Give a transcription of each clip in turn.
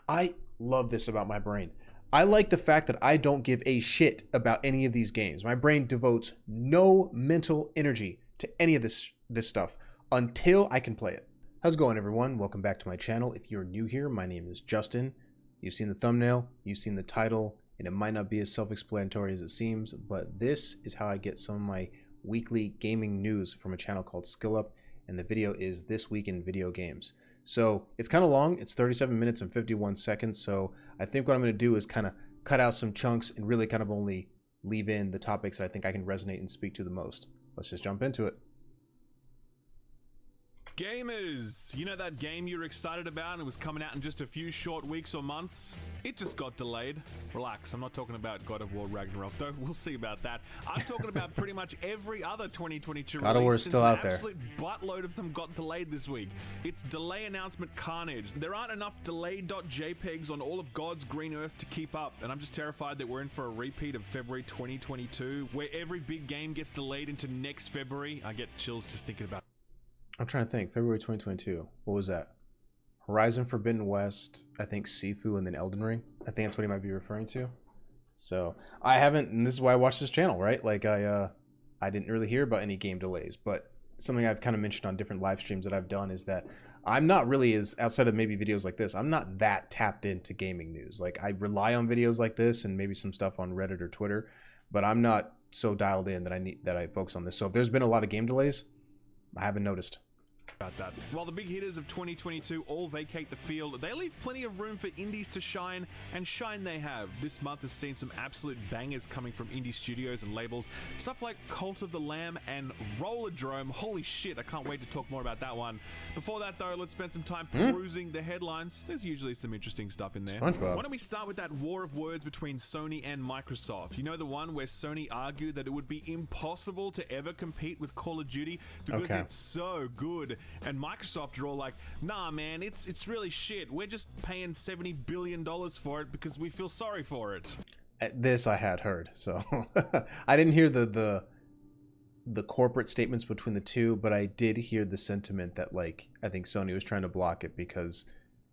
I love this about my brain. I like the fact that I don't give a shit about any of these games. My brain devotes no mental energy to any of this stuff until I can play it. How's it going, everyone? Welcome back to my channel. If you're new here, my name is Justin. You've seen the thumbnail, you've seen the title, and it might not be as self-explanatory as it seems, but this is how I get some of my weekly gaming news from a channel called Skill Up, and the video is This Week in Video Games. So it's kind of long. It's 37 minutes and 51 seconds. So I think what I'm going to do is kind of cut out some chunks and really kind of only leave in the topics that I think I can resonate and speak to the most. Let's just jump into it. Gamers, you know that game you're excited about and it was coming out in just a few short weeks or months? It just got delayed. Relax, I'm not talking about God of War Ragnarok, though we'll see about that. I'm talking about pretty much every other 2022 God of War is still out there. An absolute buttload of them got delayed this week. It's delay announcement carnage. There aren't enough delayed.jpegs on all of God's green earth to keep up, and I'm just terrified that we're in for a repeat of February 2022, where every big game gets delayed into next February. I get chills just thinking about it. I'm trying to think. February 2022. What was that? Horizon Forbidden West, I think Sifu, and then Elden Ring. I think that's what he might be referring to. So I haven't, and this is why I watched this channel, right? Like I didn't really hear about any game delays, but something I've kind of mentioned on different live streams that I've done is that I'm not really, as outside of maybe videos like this, I'm not that tapped into gaming news. Like I rely on videos like this and maybe some stuff on Reddit or Twitter, but I'm not so dialed in that I focus on this. So if there's been a lot of game delays, I haven't noticed. About that. While the big hitters of 2022 all vacate the field, they leave plenty of room for indies to shine, and shine they have. This month has seen some absolute bangers coming from indie studios and labels. Stuff like Cult of the Lamb and Rollerdrome. Holy shit, I can't wait to talk more about that one. Before that though, let's spend some time perusing the headlines. There's usually some interesting stuff in there. SpongeBob. Why don't we start with that war of words between Sony and Microsoft? You know, the one where Sony argued that it would be impossible to ever compete with Call of Duty because it's so good. And Microsoft are all like, nah man, it's really shit. We're just paying $70 billion for it because we feel sorry for it. This I had heard, so I didn't hear the corporate statements between the two, but I did hear the sentiment that, like, I think Sony was trying to block it because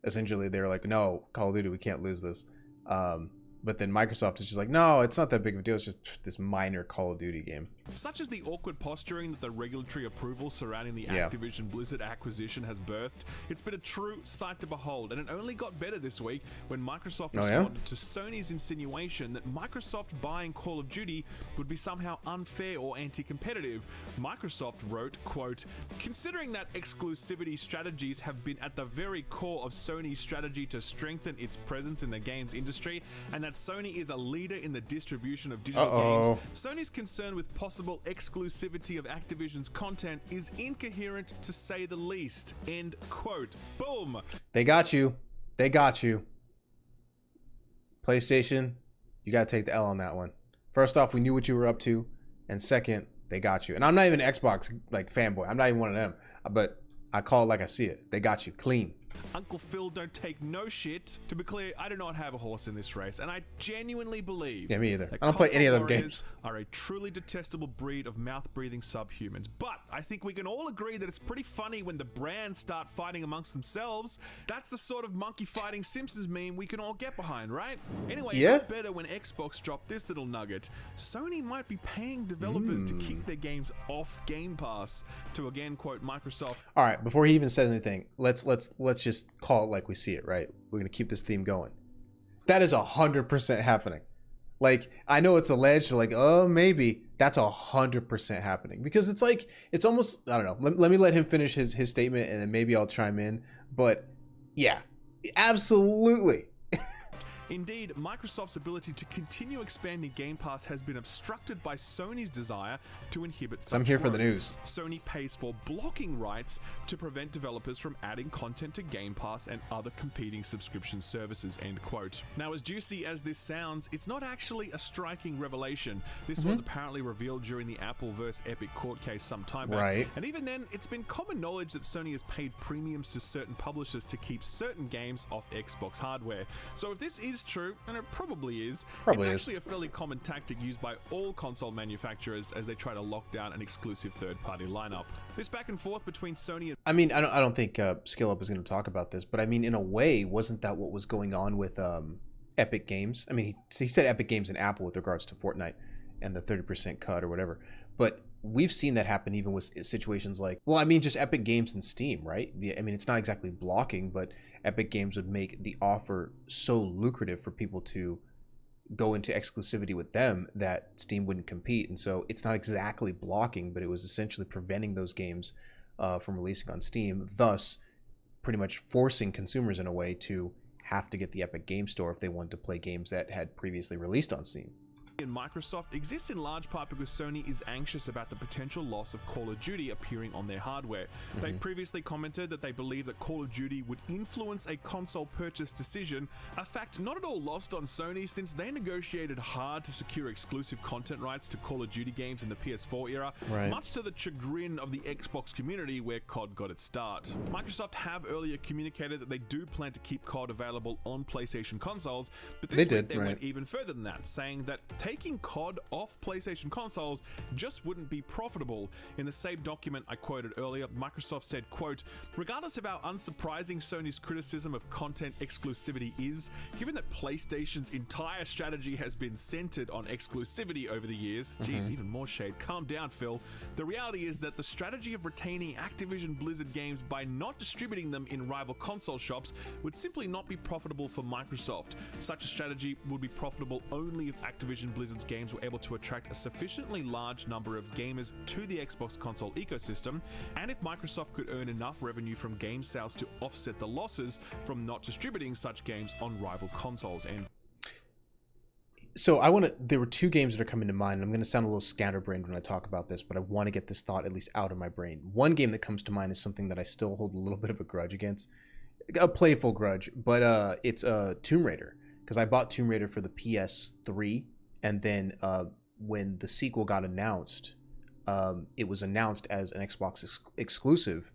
essentially they were like, no, Call of Duty, we can't lose this. But then Microsoft is just like, no, it's not that big of a deal. It's just this minor Call of Duty game. Such as the awkward posturing that the regulatory approval surrounding the Activision Blizzard acquisition has birthed, it's been a true sight to behold, and it only got better this week when Microsoft responded to Sony's insinuation that Microsoft buying Call of Duty would be somehow unfair or anti-competitive. Microsoft wrote, quote, "Considering that exclusivity strategies have been at the very core of Sony's strategy to strengthen its presence in the games industry, and that Sony is a leader in the distribution of digital games, Sony's concern with possible exclusivity of Activision's content is incoherent to say the least." End quote. Boom. They got you. They got you. PlayStation, you got to take the L on that one. First off, we knew what you were up to, and second, they got you. And I'm not even an Xbox like fanboy. I'm not even one of them, but I call it like I see it. They got you clean. Uncle Phil don't take no shit. To be clear, I do not have a horse in this race, and I genuinely believe me either. I don't play any of them games. Are a truly detestable breed of mouth-breathing subhumans. But I think we can all agree that it's pretty funny when the brands start fighting amongst themselves. That's the sort of monkey fighting Simpsons meme we can all get behind, right? Anyway, it got better when Xbox dropped this little nugget. Sony might be paying developers to keep their games off Game Pass. To again quote Microsoft. All right, before he even says anything, let's just call it like we see it, right? We're gonna keep this theme going. That is 100% happening. Like, I know it's alleged, like, oh, maybe. That's 100% happening because it's like, it's almost, I don't know. Let me let him finish his statement and then maybe I'll chime in. But yeah, absolutely. Indeed, Microsoft's ability to continue expanding Game Pass has been obstructed by Sony's desire to inhibit such I'm here growth. for the news. Sony pays for blocking rights to prevent developers from adding content to Game Pass and other competing subscription services, end quote. Now, as juicy as this sounds, it's not actually a striking revelation. This was apparently revealed during the Apple vs. Epic court case some time back. Right. And even then, it's been common knowledge that Sony has paid premiums to certain publishers to keep certain games off Xbox hardware. So if this is is true, and it probably is. Probably it's actually a fairly common tactic used by all console manufacturers as they try to lock down an exclusive third-party lineup. This back and forth between Sony and... I mean, I don't think Skill Up is going to talk about this, but I mean, in a way, wasn't that what was going on with Epic Games? I mean, he said Epic Games and Apple with regards to Fortnite and the 30% cut or whatever, but we've seen that happen even with situations like, well, I mean, just Epic Games and Steam, right? I mean, it's not exactly blocking, but Epic Games would make the offer so lucrative for people to go into exclusivity with them that Steam wouldn't compete. And so it's not exactly blocking, but it was essentially preventing those games from releasing on Steam, thus pretty much forcing consumers in a way to have to get the Epic Game Store if they wanted to play games that had previously released on Steam. And Microsoft exists in large part because Sony is anxious about the potential loss of Call of Duty appearing on their hardware. They've previously commented that they believe that Call of Duty would influence a console purchase decision, a fact not at all lost on Sony since they negotiated hard to secure exclusive content rights to Call of Duty games in the PS4 era, much to the chagrin of the Xbox community where COD got its start. Microsoft have earlier communicated that they do plan to keep COD available on PlayStation consoles, but this week they went even further than that, saying that taking COD off PlayStation consoles just wouldn't be profitable. In the same document I quoted earlier, Microsoft said, quote, "Regardless of how unsurprising Sony's criticism of content exclusivity is, given that PlayStation's entire strategy has been centered on exclusivity over the years," geez, even more shade, calm down, Phil. "The reality is that the strategy of retaining Activision Blizzard games by not distributing them in rival console shops would simply not be profitable for Microsoft. Such a strategy would be profitable only if Activision Blizzard's games were able to attract a sufficiently large number of gamers to the Xbox console ecosystem, and if Microsoft could earn enough revenue from game sales to offset the losses from not distributing such games on rival consoles." And so there were two games that are coming to mind, and I'm going to sound a little scatterbrained when I talk about this, but I want to get this thought at least out of my brain. One game that comes to mind is something that I still hold a little bit of a grudge against, a playful grudge, but it's Tomb Raider, because I bought Tomb Raider for the PS3. And then when the sequel got announced, it was announced as an Xbox exclusive.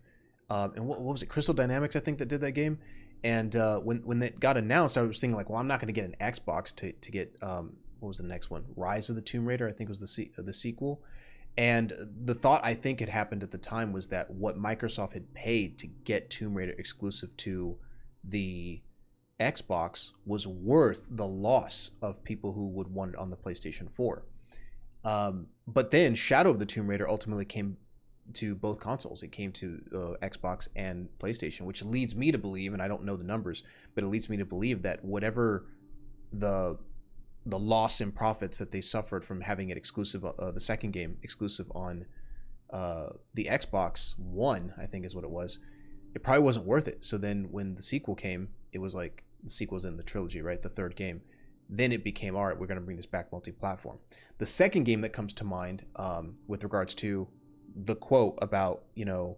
And what was it? Crystal Dynamics, I think, that did that game. And when it got announced, I was thinking like, well, I'm not going to get an Xbox to get what was the next one? Rise of the Tomb Raider, I think was the sequel. And the thought I think had happened at the time was that what Microsoft had paid to get Tomb Raider exclusive to the Xbox was worth the loss of people who would want it on the PlayStation 4. But then Shadow of the Tomb Raider ultimately came to both consoles. It came to Xbox and PlayStation, which leads me to believe, and I don't know the numbers, but it leads me to believe that whatever the loss in profits that they suffered from having it exclusive, the second game exclusive on the Xbox One, I think is what it was, it probably wasn't worth it. So then when the sequel came, it was like, the sequel's in the trilogy, right? The third game. Then it became, all right, we're going to bring this back multi-platform. The second game that comes to mind with regards to the quote about, to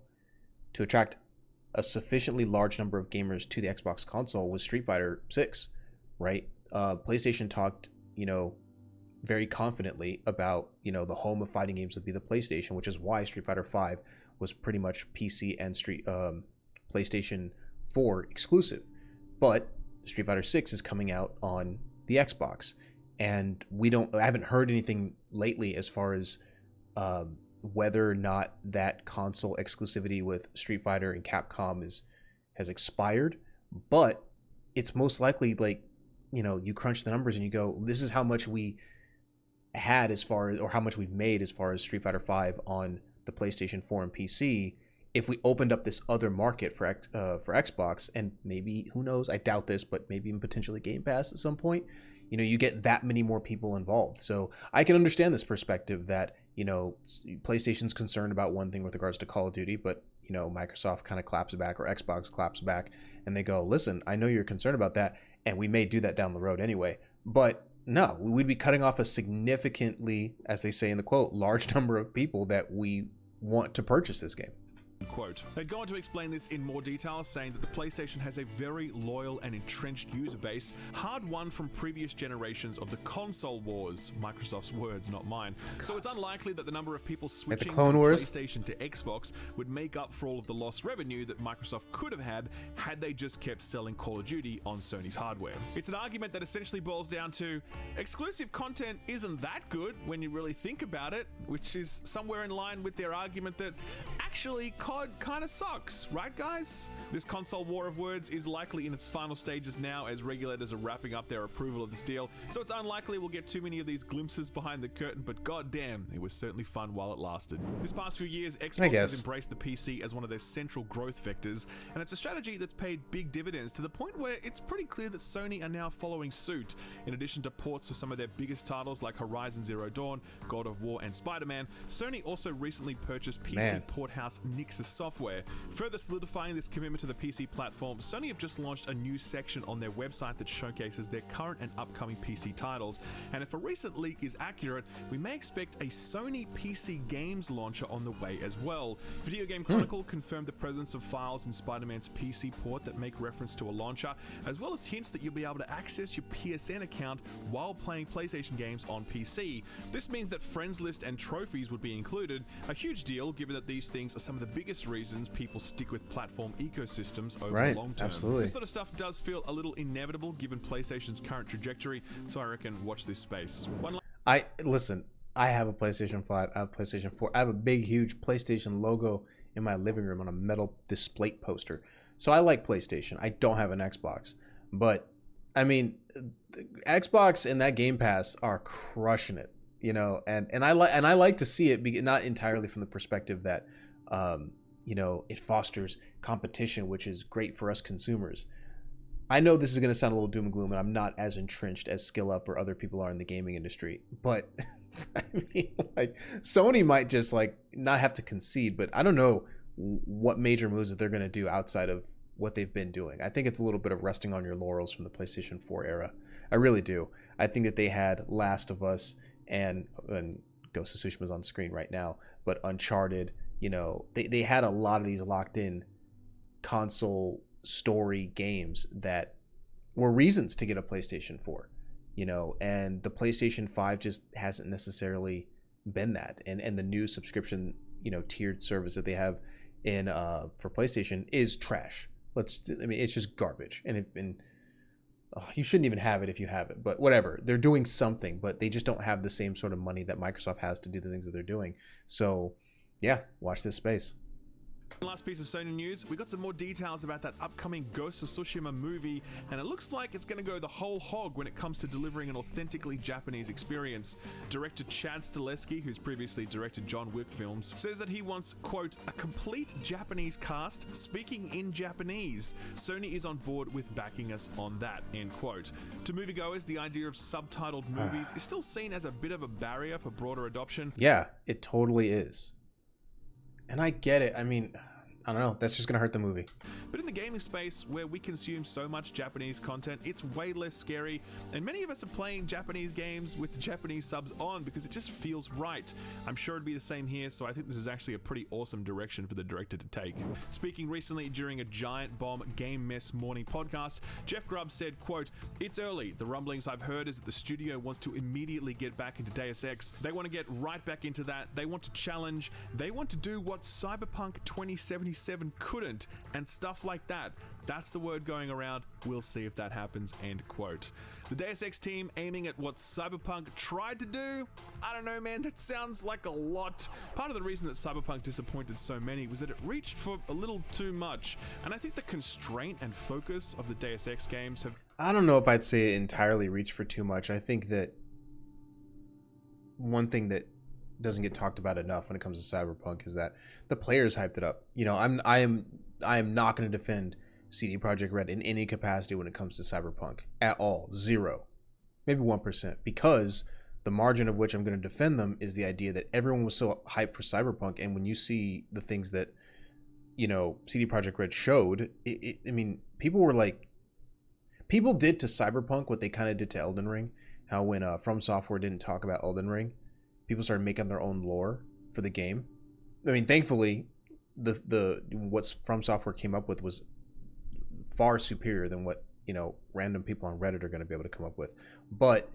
attract a sufficiently large number of gamers to the Xbox console was Street Fighter 6, right? PlayStation talked, very confidently about, the home of fighting games would be the PlayStation, which is why Street Fighter 5 was pretty much PC and PlayStation 4 exclusive. But Street Fighter 6 is coming out on the Xbox, and I haven't heard anything lately as far as whether or not that console exclusivity with Street Fighter and Capcom has expired, but it's most likely like, you crunch the numbers and you go, this is how much we had as far as, or how much we've made as far as Street Fighter 5 on the PlayStation 4 and PC. If we opened up this other market for Xbox, and maybe, who knows, I doubt this, but maybe even potentially Game Pass at some point, you get that many more people involved. So I can understand this perspective that, PlayStation's concerned about one thing with regards to Call of Duty, but, Microsoft kind of claps back, or Xbox claps back, and they go, listen, I know you're concerned about that, and we may do that down the road anyway. But no, we'd be cutting off a significantly, as they say in the quote, large number of people that we want to purchase this game. Quote. They'd go on to explain this in more detail, saying that the PlayStation has a very loyal and entrenched user base, hard-won from previous generations of the console wars. Microsoft's words, not mine. So it's unlikely that the number of people switching from PlayStation to Xbox would make up for all of the lost revenue that Microsoft could have had they just kept selling Call of Duty on Sony's hardware. It's an argument that essentially boils down to exclusive content isn't that good when you really think about it, which is somewhere in line with their argument that actually COD kind of sucks, right guys? This console war of words is likely in its final stages now as regulators are wrapping up their approval of this deal, so it's unlikely we'll get too many of these glimpses behind the curtain, but goddamn, it was certainly fun while it lasted. This past few years, Xbox has embraced the PC as one of their central growth vectors, and it's a strategy that's paid big dividends to the point where it's pretty clear that Sony are now following suit. In addition to ports for some of their biggest titles like Horizon Zero Dawn, God of War, and Spider-Man, Sony also recently purchased PC port house Nixxes Software. Further solidifying this commitment to the PC platform, Sony have just launched a new section on their website that showcases their current and upcoming PC titles, and if a recent leak is accurate, we may expect a Sony PC games launcher on the way as well. Video Game Chronicle confirmed the presence of files in Spider-Man's PC port that make reference to a launcher, as well as hints that you'll be able to access your PSN account while playing PlayStation games on PC. This means that friends list and trophies would be included, a huge deal given that these things are some of the biggest reasons people stick with platform ecosystems over the long term. Absolutely. This sort of stuff does feel a little inevitable given PlayStation's current trajectory, so I reckon watch this space. Listen, I have a PlayStation 5, I have a PlayStation 4, I have a big, huge PlayStation logo in my living room on a metal display poster. So I like PlayStation. I don't have an Xbox. But, I mean, Xbox and that Game Pass are crushing it, you know, and I like to see it, not entirely from the perspective that, you know, it fosters competition, which is great for us consumers. I know this is going to sound a little doom and gloom, and I'm not as entrenched as SkillUp or other people are in the gaming industry, but I mean, like, Sony might just like not have to concede, but I don't know what major moves that they're going to do outside of what they've been doing. I think it's a little bit of resting on your laurels from the PlayStation 4 era. I really do. I think that they had Last of Us and Ghost of Tsushima is on screen right now, but Uncharted, you know, they had a lot of these locked in console story games that were reasons to get a PlayStation 4, you know, and the PlayStation 5 just hasn't necessarily been that. And the new subscription, you know, tiered service that they have in for PlayStation is trash. It's just garbage. And you shouldn't even have it if you have it, but whatever. They're doing something, but they just don't have the same sort of money that Microsoft has to do the things that they're doing. So yeah, watch this space. Last piece of Sony news, we got some more details about that upcoming Ghost of Tsushima movie, and it looks like it's going to go the whole hog when it comes to delivering an authentically Japanese experience. Director Chad Stahelski, who's previously directed John Wick films, says that he wants, quote, a complete Japanese cast speaking in Japanese. Sony is on board with backing us on that, end quote. To moviegoers, the idea of subtitled movies is still seen as a bit of a barrier for broader adoption. Yeah, it totally is. And I get it. I mean, I don't know. That's just going to hurt the movie. But in the gaming space, where we consume so much Japanese content, it's way less scary. And many of us are playing Japanese games with the Japanese subs on because it just feels right. I'm sure it'd be the same here, so I think this is actually a pretty awesome direction for the director to take. Speaking recently during a Giant Bomb Game Mess Morning podcast, Jeff Grubb said, quote, it's early. The rumblings I've heard is that the studio wants to immediately get back into Deus X. They want to get right back into that. They want to challenge. They want to do what Cyberpunk 2077 couldn't, and stuff like that. That's the word going around. We'll see if that happens, end quote. The Deus Ex team aiming at what Cyberpunk tried to do? I don't know, man, that sounds like a lot. Part of the reason that Cyberpunk disappointed so many was that it reached for a little too much, and I think the constraint and focus of the Deus Ex games have... I don't know if I'd say it entirely reached for too much. I think that one thing that doesn't get talked about enough when it comes to Cyberpunk is that the players hyped it up. You know, I am not going to defend CD Projekt Red in any capacity when it comes to Cyberpunk at all. Zero, maybe 1%, because the margin of which I'm going to defend them is the idea that everyone was so hyped for Cyberpunk, and when you see the things that, you know, CD Projekt Red showed, I mean, people did to Cyberpunk what they kind of did to Elden Ring. How when From Software didn't talk about Elden Ring, people started making their own lore for the game. I mean, thankfully, what's From Software came up with was far superior than what, you know, random people on Reddit are going to be able to come up with. But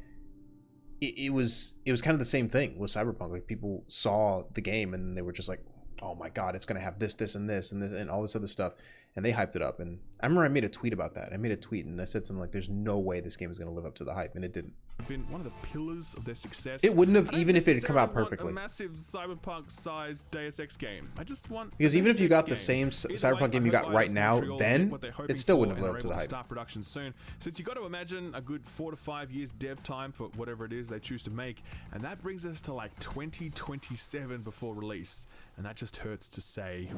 it was kind of the same thing with Cyberpunk. Like, people saw the game and they were just like, oh my god, it's going to have this and this and this and all this other stuff, and they hyped it up. And I remember I made a tweet about that. I made a tweet and I said something like, there's no way this game is going to live up to the hype, and it didn't. Been one of the pillars of their success. It wouldn't have, even if it had come out perfectly. A massive Cyberpunk-sized Deus Ex game. I just want, because even if you got the same Cyberpunk game you got right now, then it still wouldn't have lived up to the hype. Start production soon, since you got to imagine a good 4 to 5 years dev time for whatever it is they choose to make, and that brings us to like 2027 before release, and that just hurts to say.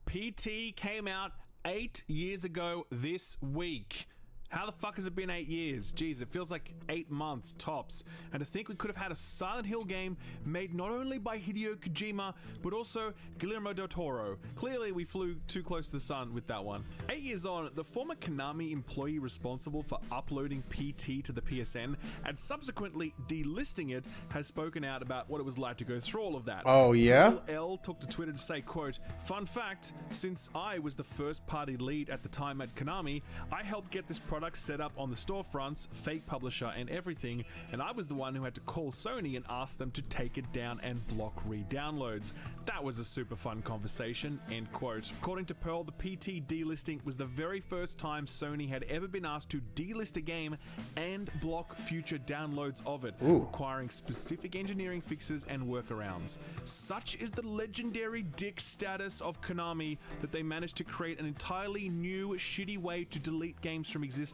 PT came out 8 years ago this week. How the fuck has it been 8 years? Jeez, it feels like 8 months tops. And to think we could have had a Silent Hill game made not only by Hideo Kojima, but also Guillermo del Toro. Clearly, we flew too close to the sun with that one. 8 years on, the former Konami employee responsible for uploading PT to the PSN and subsequently delisting it has spoken out about what it was like to go through all of that. Oh, yeah? L took to Twitter to say, quote, "Fun fact, since I was the first party lead at the time at Konami, I helped get this product set up on the storefronts, fake publisher and everything, and I was the one who had to call Sony and ask them to take it down and block re-downloads. That was a super fun conversation," end quote. According to Pearl, the PT delisting was the very first time Sony had ever been asked to delist a game and block future downloads of it, requiring specific engineering fixes and workarounds. Such is the legendary dick status of Konami that they managed to create an entirely new, shitty way to delete games from existence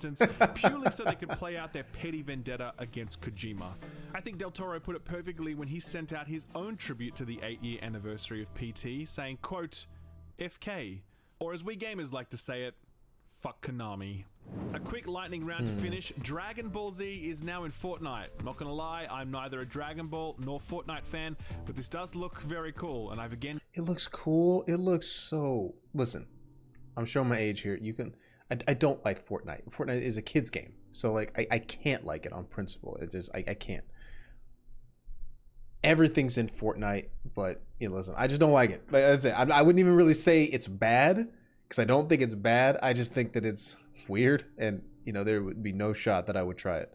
purely so they could play out their petty vendetta against Kojima. I think Del Toro put it perfectly when he sent out his own tribute to the 8-year anniversary of PT, saying, quote, "FK," or as we gamers like to say it, fuck Konami. A quick lightning round to finish. Dragon Ball Z is now in Fortnite. Not gonna lie, I'm neither a Dragon Ball nor Fortnite fan, but this does look very cool, and I've again... It looks cool. It looks so... Listen, I'm showing my age here. You can... I don't like Fortnite. Fortnite is a kid's game. So, like, I can't like it on principle. It just... I can't. Everything's in Fortnite, but, you know, listen, I just don't like it. Like I said, I wouldn't even really say it's bad, because I don't think it's bad. I just think that it's weird, and, you know, there would be no shot that I would try it.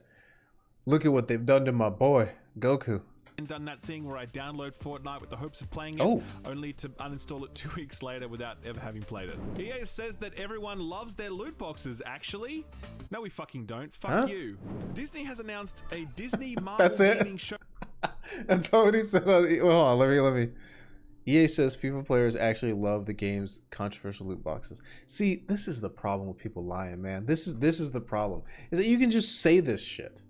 Look at what they've done to my boy, Goku. Done that thing where I download Fortnite with the hopes of playing it, only to uninstall it 2 weeks later without ever having played it. EA says that everyone loves their loot boxes, actually. No, we fucking don't. Fuck you. Disney has announced a Disney Marvel gaming show. That's all he said on... Well, hold on, let me... EA says FIFA players actually love the game's controversial loot boxes. See, this is the problem with people lying, man. This is the problem. Is that you can just say this shit.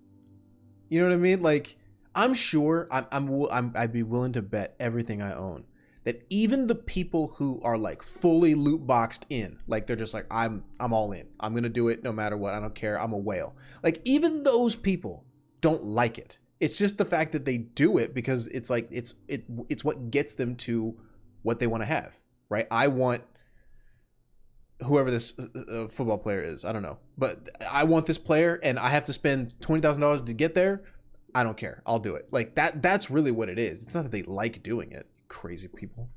You know what I mean? Like, I'm sure I'd be willing to bet everything I own that even the people who are like fully loot boxed in, like they're just like, I'm all in. I'm gonna do it no matter what. I don't care. I'm a whale. Like, even those people don't like it. It's just the fact that they do it because it's like it's what gets them to what they want to have, right? I want whoever this football player is. I don't know, but I want this player, and I have to spend $20,000 to get there. I don't care. I'll do it. Like that. That's really what it is. It's not that they like doing it. Crazy people.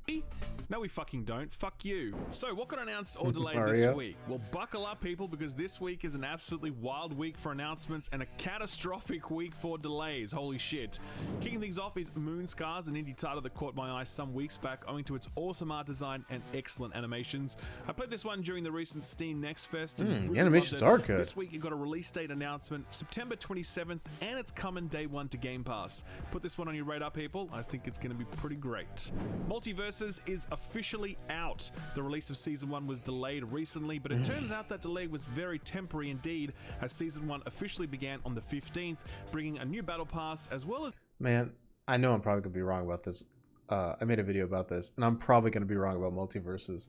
No, we fucking don't. Fuck you. So, what got announced or delayed this week? Well, buckle up, people, because this week is an absolutely wild week for announcements and a catastrophic week for delays. Holy shit. Kicking things off is Moonscars, an indie title that caught my eye some weeks back owing to its awesome art design and excellent animations. I played this one during the recent Steam Next Fest. And the animations are good. This week, it got a release date announcement, September 27th, and it's coming day one to Game Pass. Put this one on your radar, people. I think it's going to be pretty great. Multiverses is officially out. The release of Season 1 was delayed recently, but it turns out that delay was very temporary indeed, as Season 1 officially began on the 15th, bringing a new battle pass as well as... Man, I know I'm probably going to be wrong about this. I made a video about this, and I'm probably going to be wrong about Multiverses.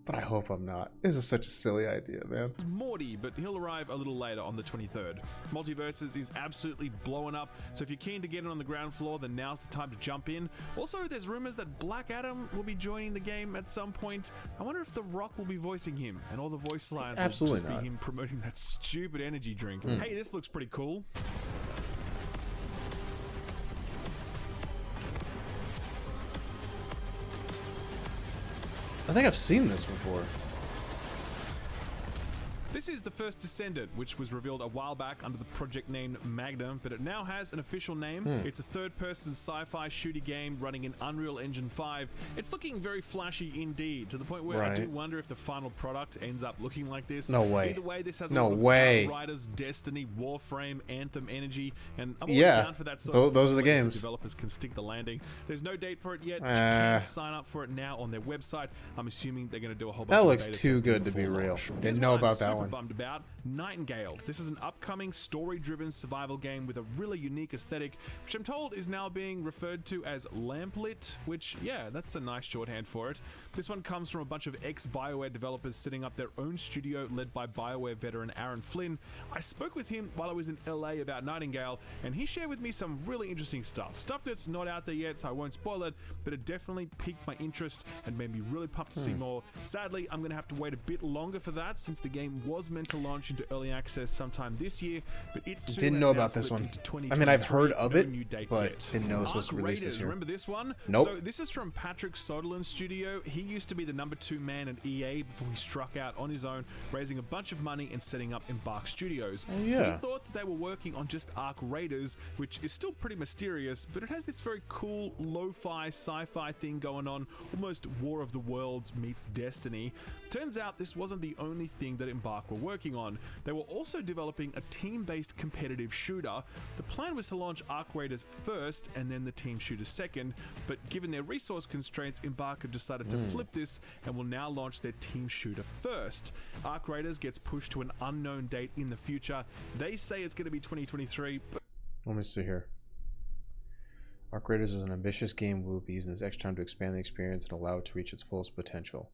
But I hope I'm not. This is such a silly idea, man. It's Morty, but he'll arrive a little later on the 23rd. Multiverses is absolutely blowing up, so if you're keen to get in on the ground floor, then now's the time to jump in. Also, there's rumors that Black Adam will be joining the game at some point. I wonder if The Rock will be voicing him, and all the voice lines will just be him promoting that stupid energy drink. Hey, this looks pretty cool. I think I've seen this before. This is the first Descendant, which was revealed a while back under the project name Magnum, but it now has an official name. It's a third-person sci-fi shooty game running in Unreal Engine 5. It's looking very flashy indeed, to the point where I do wonder if the final product ends up looking like this. No way. Either way, this has No a lot way. of Outriders, Destiny, Warframe, Anthem energy, and I'm Yeah. always down for that sort So of those are the thing if games. developers can stick the landing. There's no date for it yet, but you can sign up for it now on their website. I'm assuming they're going to do a whole bunch That of looks beta too testing good to be before real. launch. Didn't Here's know one I'm about that super one. bummed about. Nightingale. This is an upcoming story-driven survival game with a really unique aesthetic, which I'm told is now being referred to as lamplit, which, yeah, that's a nice shorthand for it. This one comes from a bunch of ex-BioWare developers setting up their own studio led by BioWare veteran Aaron Flynn. I spoke with him while I was in LA about Nightingale, and he shared with me some really interesting stuff that's not out there yet, so I won't spoil it, but it definitely piqued my interest and made me really pumped to see more. Sadly, I'm going to have to wait a bit longer for that, since the game was meant to launch into early access sometime this year, but it too Didn't has know now about this slipped one. into I mean, I've heard 2023, of no it, new date but yet. didn't know it was supposed to be released this year. Remember this one? Nope. So this is from Patrick Soderlund's studio. He used to be the number 2 man at EA before he struck out on his own, raising a bunch of money and setting up Embark Studios. Oh, yeah. He thought that they were working on just Ark Raiders, which is still pretty mysterious, but it has this very cool lo-fi sci-fi thing going on, almost War of the Worlds meets Destiny. Turns out this wasn't the only thing that Embark were working on. They were also developing a team-based competitive shooter. The plan was to launch Ark Raiders first and then the team shooter second, but given their resource constraints, Embark have decided to flip this and will now launch their team shooter first. Ark Raiders gets pushed to an unknown date in the future. They say it's going to be 2023, but Let me see here. Ark Raiders is an ambitious game. We'll be using this extra time to expand the experience and allow it to reach its fullest potential.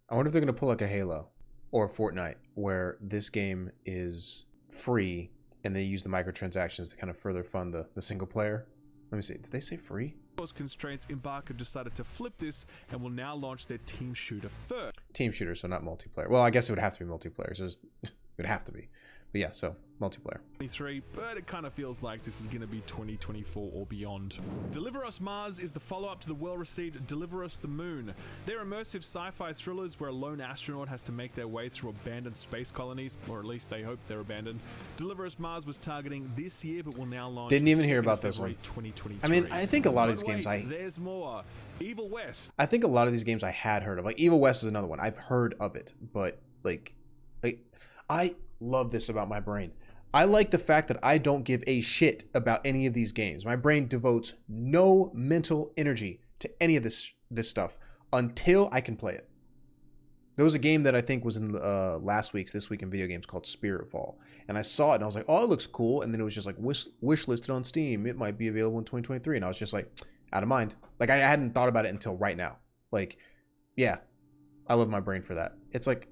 I wonder if they're going to pull like a Halo or a Fortnite, where this game is free and they use the microtransactions to kind of further fund the single player. Let me see. Did they say free? constraints, Embark have decided to flip this and will now launch their team shooter first. Team shooter, so not multiplayer. Well, I guess it would have to be multiplayer. So it would have to be. But yeah, so multiplayer. 23, but it kind of feels like this is going to be 2024 or beyond. Deliver Us Mars is the follow-up to the well-received Deliver Us the Moon. They're immersive sci-fi thrillers where a lone astronaut has to make their way through abandoned space colonies, or at least they hope they're abandoned. Deliver Us Mars was targeting this year, but will now launch. Didn't even hear about this one. 2023. I mean, I think a lot of these But games wait, there's more. Evil West. I think a lot of these games I had heard of. Like Evil West is another one. I've heard of it, but like I love this about my brain. I like the fact that I don't give a shit about any of these games. My brain devotes no mental energy to any of this stuff until I can play it. There was a game that I think was in last week's This Week in Video Games called Spiritfall. And I saw it and I was like, oh, it looks cool. And then it was just like wish listed on Steam. It might be available in 2023. And I was just like, out of mind. Like I hadn't thought about it until right now. Like, yeah, I love my brain for that. It's like,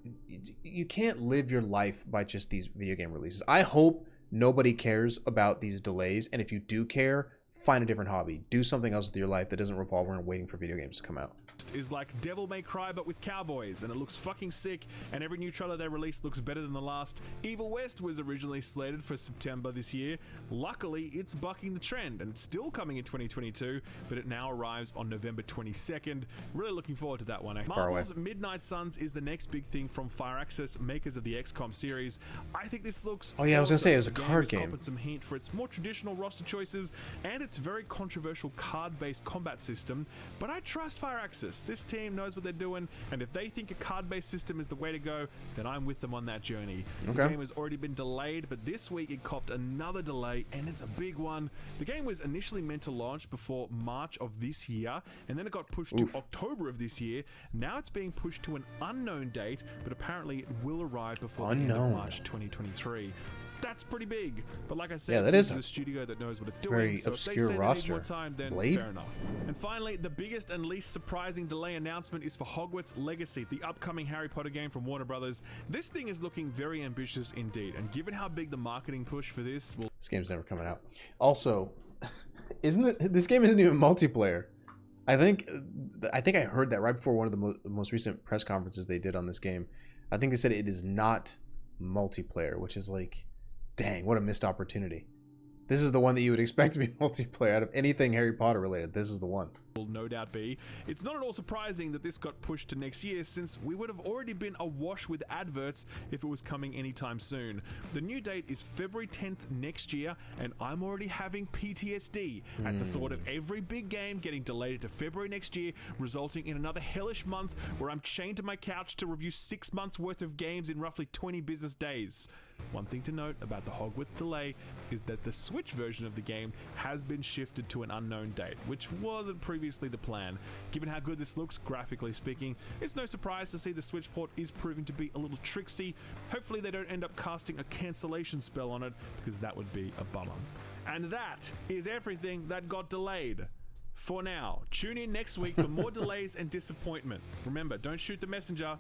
you can't live your life by just these video game releases. I hope nobody cares about these delays. And if you do care, find a different hobby. Do something else with your life that doesn't revolve around waiting for video games to come out. Is like Devil May Cry but with cowboys, and it looks fucking sick, and every new trailer they release looks better than the last. Evil West was originally slated for September this year. Luckily, it's bucking the trend, and it's still coming in 2022, but it now arrives on November 22nd. Really looking forward to that one. Marvel's Midnight Suns is the next big thing from Firaxis, makers of the XCOM series. I think this looks Oh yeah, I was gonna say it was a The card is game. copping some hint for its more traditional roster choices and its very controversial card-based combat system, but I trust Firaxis. This team knows what they're doing, and if they think a card-based system is the way to go, then I'm with them on that journey. The game has already been delayed, but this week it copped another delay, and it's a big one. The game was initially meant to launch before March of this year, and then it got pushed to October of this year. Now it's being pushed to an unknown date, but apparently it will arrive before the end of March 2023. That's pretty big, but like I said, that this is a studio that knows what it's doing. very So obscure if they say they need roster. more time, then Blade? fair enough. And finally, the biggest and least surprising delay announcement is for Hogwarts Legacy, the upcoming Harry Potter game from Warner Brothers. This thing is looking very ambitious indeed, and given how big the marketing push for this will... This game's never coming out. Also, this game isn't even multiplayer. I think I heard that right before one of the most recent press conferences they did on this game. I think they said it is not multiplayer, which is like, dang, what a missed opportunity. This is the one that you would expect to be multiplayer out of anything Harry Potter related. This is the one. Will no doubt be. It's not at all surprising that this got pushed to next year, since we would have already been awash with adverts if it was coming anytime soon. The new date is February 10th next year, and I'm already having PTSD at the thought of every big game getting delayed to February next year, resulting in another hellish month where I'm chained to my couch to review 6 months worth of games in roughly 20 business days. One thing to note about the Hogwarts delay is that the Switch version of the game has been shifted to an unknown date, which wasn't previously the plan. Given how good this looks, graphically speaking, it's no surprise to see the Switch port is proving to be a little tricksy. Hopefully they don't end up casting a cancellation spell on it, because that would be a bummer. And that is everything that got delayed. For now, tune in next week for more delays and disappointment. Remember, don't shoot the messenger.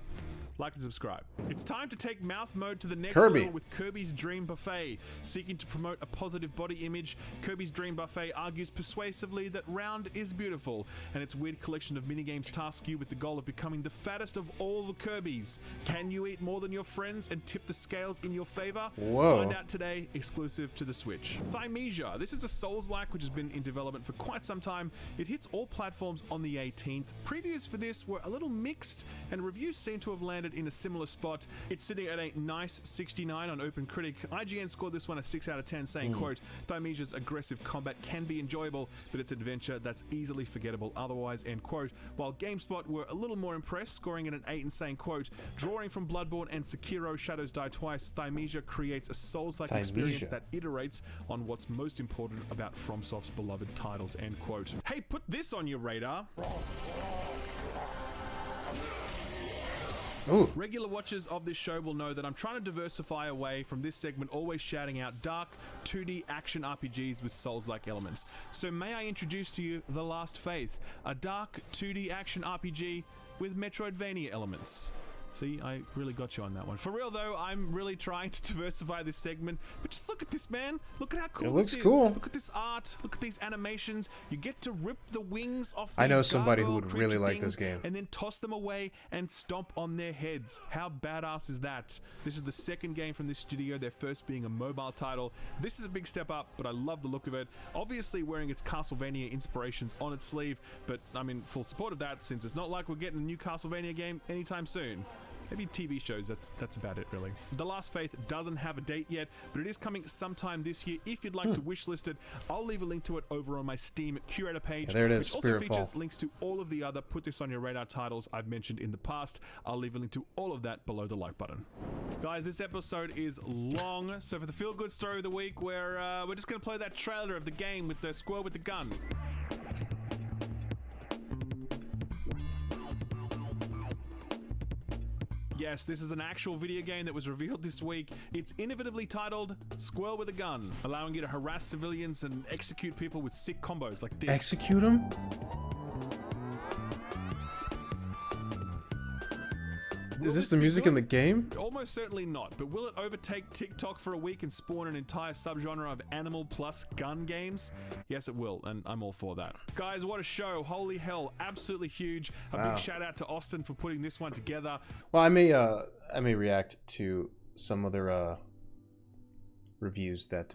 Like and subscribe. It's time to take mouth mode to the next level with Kirby's Dream Buffet. Seeking to promote a positive body image, Kirby's Dream Buffet argues persuasively that round is beautiful, and its weird collection of minigames task you with the goal of becoming the fattest of all the Kirbys. Can you eat more than your friends and tip the scales in your favor? Whoa. Find out today, exclusive to the Switch. Thymesia. This is a Souls-like which has been in development for quite some time. It hits all platforms on the 18th. Previews for this were a little mixed, and reviews seem to have landed in a similar spot. It's sitting at a nice 69 on OpenCritic. IGN scored this one a 6 out of 10, saying, quote, Thymesia's aggressive combat can be enjoyable, but it's adventure that's easily forgettable otherwise, end quote. While GameSpot were a little more impressed, scoring it an 8 and saying, quote, drawing from Bloodborne and Sekiro Shadows Die Twice, Thymesia creates a Souls-like experience that iterates on what's most important about FromSoft's beloved titles, end quote. Hey, put this on your radar. Ooh. Regular watchers of this show will know that I'm trying to diversify away from this segment, always shouting out dark 2D action RPGs with Souls-like elements. So may I introduce to you The Last Faith, a dark 2D action RPG with Metroidvania elements. See, I really got you on that one. For real though, I'm really trying to diversify this segment, but just look at this, man. Look at how cool this is. It looks cool. Look at this art. Look at these animations. You get to rip the wings off these I know somebody who would gargoyle really like creature this game. and then toss them away and stomp on their heads. How badass is that? This is the second game from this studio, their first being a mobile title. This is a big step up, but I love the look of it. Obviously wearing its Castlevania inspirations on its sleeve, but I'm in full support of that, since it's not like we're getting a new Castlevania game anytime soon. Maybe TV shows, that's about it really. The Last Faith doesn't have a date yet, but it is coming sometime this year. If you'd like to wishlist it, I'll leave a link to it over on my Steam curator page. Yeah, there it is, which also Spiritfall. features links to all of the other Put This On Your Radar titles I've mentioned in the past. I'll leave a link to all of that below the like button. Guys, this episode is long, so for the feel-good story of the week, we're just gonna play that trailer of the game with the squirrel with the gun. Yes, this is an actual video game that was revealed this week. It's innovatively titled Squirrel with a Gun, allowing you to harass civilians and execute people with sick combos like this. Execute him? Is this the music in the game? Almost certainly not, but will it overtake TikTok for a week and spawn an entire subgenre of animal plus gun games? Yes, it will, and I'm all for that. Guys, what a show. Holy hell, absolutely huge. A big shout out to Austin for putting this one together. Well, I may react to some other reviews that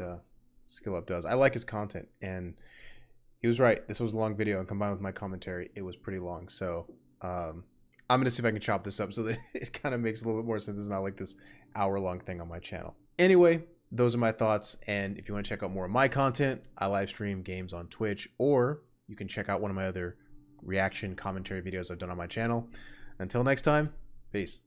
Skill Up does. I like his content, and he was right. This was a long video, and combined with my commentary, it was pretty long. So, I'm going to see if I can chop this up so that it kind of makes a little bit more sense. It's not like this hour-long thing on my channel. Anyway, those are my thoughts. And if you want to check out more of my content, I live stream games on Twitch, or you can check out one of my other reaction commentary videos I've done on my channel. Until next time, peace.